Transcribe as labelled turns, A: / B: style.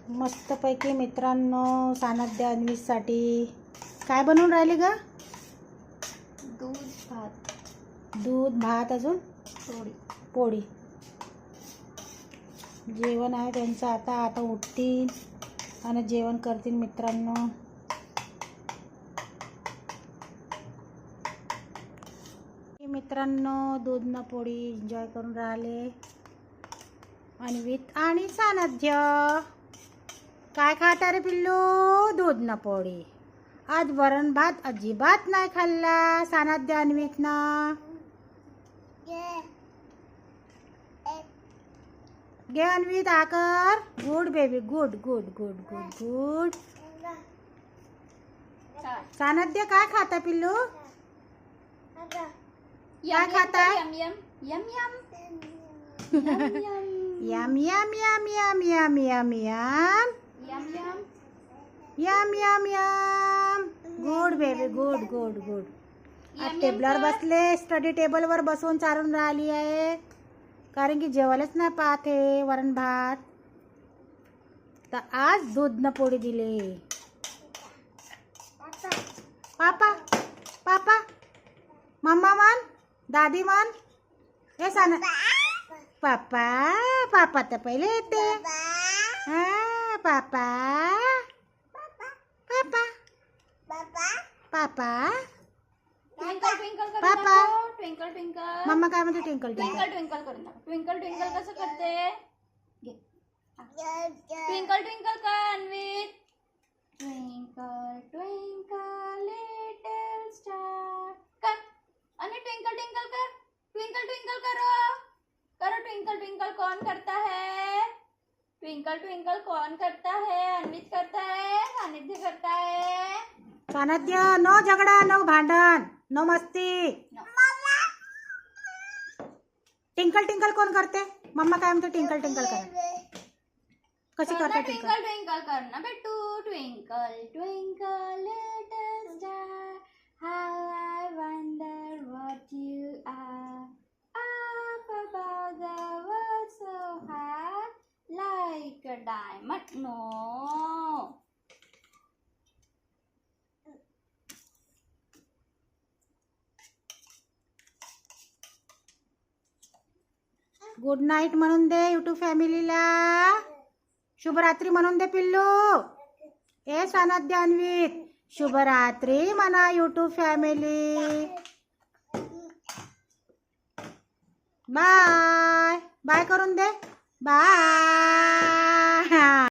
A: मस्तपैकी मित्रांनो सानध्य अन्वीसाठी काय बनवून राहिली ग? दूध भात अजून पोळी जेवण आहे त्यांचं. आता उठतील आणि जेवण करतील मित्रांनो. मित्रांनो दूध न पोळी एन्जॉय करून राहिले अन्वित आणि सानध्य. काय खाता रे पिल्लू? दूध न पोळी. आज वरण भात अजिबात नाही खाल्ला सानध्य अन्वित ना. घे अन्वित आकर. Good baby good good good good good. Sanadhya काय खाता पिल्लू? क्या खाता?
B: Yum yum yum yum
A: yum yum yum yum yum yum yum
B: yum
A: yum yum. Good baby good good good. आज टेबलवर बसले. स्टडी टेबलवर बसून चालून राहिली आहे कारण की जेवायलाच नाही पाहते वरण भात. तर आज दूध न पोळी दिले. पापा पापा मम्मा मन दादी मन. हे साना पापा पापा तर पहिले येते. हा पापा पापा पापा
B: ट्विंकल ट्विंकल कर
A: पापा.
B: Twinkle twinkle.
A: मम्मा काय म्हणते? Twinkle
B: twinkle
A: twinkle.
B: ट्विंकल करून दाखव. ट्विंकल ट्विंकल कसं करते? ट्विंकल ट्विंकल कर अन्वित. ट्विंकल ट्विंकल लिटिल स्टार कर. आणि ट्विंकल ट्विंकल कर. ट्विंकल ट्विंकल करो करो. ट्विंकल ट्विंकल कौन करता है? ट्विंकल ट्विंकल कौन करता है? अन्वित करता है, सानिध्य करता है.
A: सानध्य नो झगडा नो भांडण नो मस्ती. टिंकल टिंकल कोण करते? मम्मा काय म्हणते? टिंकल टिंकल करा. कशी करते टिंकल?
B: ट्विंकल ट्विंकल करना बेटू. Twinkle twinkle little star how I wonder what you are up above the world so high like a diamond. No.
A: Good night म्हणून दे यूट्यूब फॅमिलीला. शुभरात्री म्हणून दे पिल्लू. ए सानध्य अन्वित शुभरात्री म्हणा यूट्यूब फॅमिली. बाय बाय करून दे. बाय.